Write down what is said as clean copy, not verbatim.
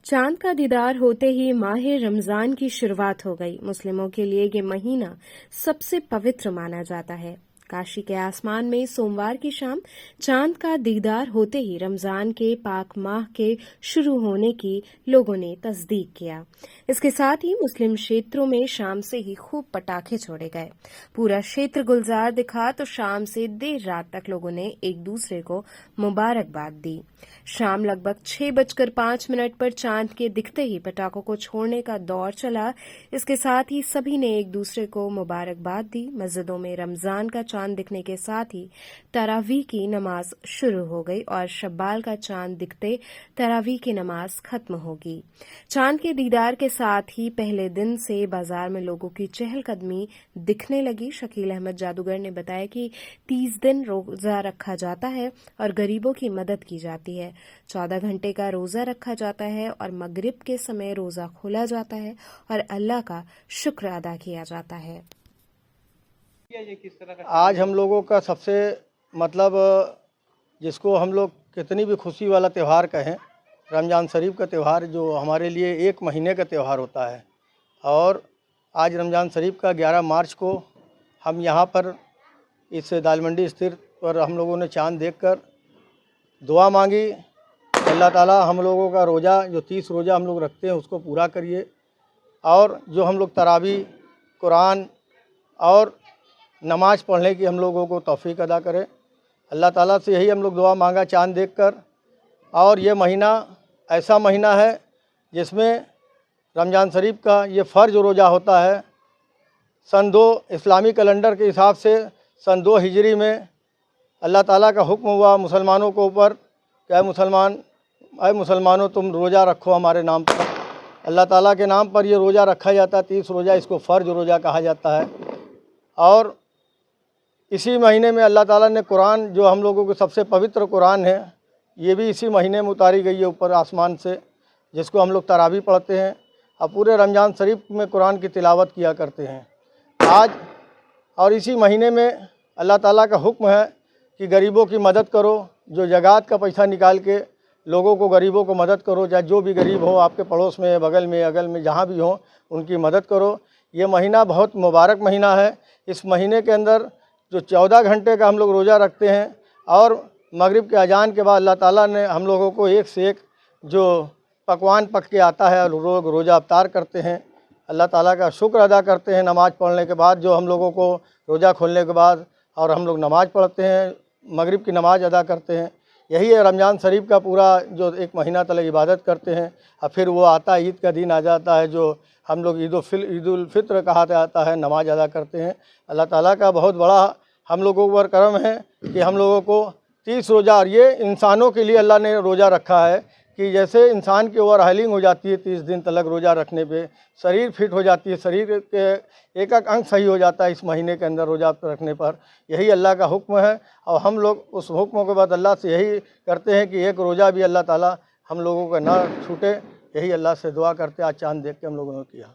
चांद का दीदार होते ही माह रमजान की शुरुआत हो गई। मुस्लिमों के लिए ये महीना सबसे पवित्र माना जाता है। काशी के आसमान में सोमवार की शाम चांद का दीदार होते ही रमजान के पाक माह के शुरू होने की लोगों ने तस्दीक किया। इसके साथ ही मुस्लिम क्षेत्रों में शाम से ही खूब पटाखे छोड़े गए। पूरा क्षेत्र गुलजार दिखा तो शाम से देर रात तक लोगों ने एक दूसरे को मुबारकबाद दी। शाम लगभग 6:05 पर चांद के दिखते ही पटाखों को छोड़ने का दौर चला। इसके साथ ही सभी ने एक दूसरे को मुबारकबाद दी। मस्जिदों में रमजान का चांद दिखने के साथ ही तरावीह की नमाज शुरू हो गई और शब्बाल का चांद दिखते तरावीह की नमाज खत्म होगी। चांद के दीदार के साथ ही पहले दिन से बाजार में लोगों की चहलकदमी दिखने लगी। शकील अहमद जादूगर ने बताया कि 30 दिन रोजा रखा जाता है और गरीबों की मदद की जाती है। 14 घंटे का रोजा रखा जाता है और मगरिब के समय रोजा खोला जाता है और अल्लाह का शुक्र अदा किया जाता है। आज हम लोगों का सबसे जिसको हम लोग कितनी भी खुशी वाला त्यौहार कहें, रमज़ान शरीफ का त्यौहार जो हमारे लिए 1 महीने का त्यौहार होता है। और आज रमज़ान शरीफ का 11 मार्च को हम यहाँ पर इस दाल मंडी स्थित पर हम लोगों ने चांद देखकर दुआ मांगी। अल्लाह ताला हम लोगों का रोज़ा जो 30 रोज़ा हम लोग रखते हैं उसको पूरा करिए, और जो हम लोग तरावी, कुरान और नमाज पढ़ने की हम लोगों को तौफीक अदा करें। अल्लाह ताला से यही हम लोग दुआ मांगा चांद देखकर। और ये महीना ऐसा महीना है जिसमें रमज़ान शरीफ का ये फ़र्ज रोज़ा होता है। सन 2 इस्लामी कैलेंडर के हिसाब से सन 2 हिजरी में अल्लाह ताला का हुक्म हुआ मुसलमानों को ऊपर कि अय मुसलमानों तुम रोज़ा रखो हमारे नाम पर। अल्लाह ताला के नाम पर ये रोज़ा रखा जाता है। 30 रोज़ा, इसको फ़र्ज रोज़ा कहा जाता है। और इसी महीने में अल्लाह ताला ने कुरान, जो हम लोगों के सबसे पवित्र कुरान है, ये भी इसी महीने में उतारी गई है ऊपर आसमान से, जिसको हम लोग तरावी पढ़ते हैं और पूरे रमज़ान शरीफ में कुरान की तिलावत किया करते हैं। आज और इसी महीने में अल्लाह ताला का हुक्म है कि गरीबों की मदद करो। जो ज़कात का पैसा निकाल के लोगों को, गरीबों को मदद करो, चाहे जो भी गरीब हो, आपके पड़ोस में, बगल में, अगल में, जहाँ भी हो, उनकी मदद करो। ये महीना बहुत मुबारक महीना है। इस महीने के अंदर जो 14 घंटे का हम लोग रोज़ा रखते हैं और मगरिब के अजान के बाद अल्लाह ताला ने हम लोगों को एक से एक जो पकवान पक के आता है और लोग रोज़ा अफ्तार करते हैं। अल्लाह ताला का शुक्र अदा करते हैं नमाज़ पढ़ने के बाद। जो हम लोगों को रोज़ा खोलने के बाद और हम लोग नमाज़ पढ़ते हैं, मगरिब की नमाज़ अदा करते हैं। यही है रमज़ान शरीफ का पूरा जो 1 महीना तक इबादत करते हैं। और फिर वो आता है, ईद का दिन आ जाता है, जो हम लोग ईद उल फित्र कहा जाता है, नमाज अदा करते हैं। अल्लाह ताला का बहुत बड़ा हम लोगों पर करम है कि हम लोगों को 30 रोज़ा, और ये इंसानों के लिए अल्लाह ने रोज़ा रखा है कि जैसे इंसान की ओवर हाइलिंग हो जाती है 30 दिन तक रोज़ा रखने पे, शरीर फिट हो जाती है, शरीर के एक एक अंग सही हो जाता है इस महीने के अंदर रोज़ा रखने पर। यही अल्लाह का हुक्म है और हम लोग उस हुक्म के बाद अल्लाह से यही करते हैं कि एक रोज़ा भी अल्लाह ताला हम लोगों का ना छूटे। यही अल्लाह से दुआ करते। आज चांद देख के हम लोगों ने किया।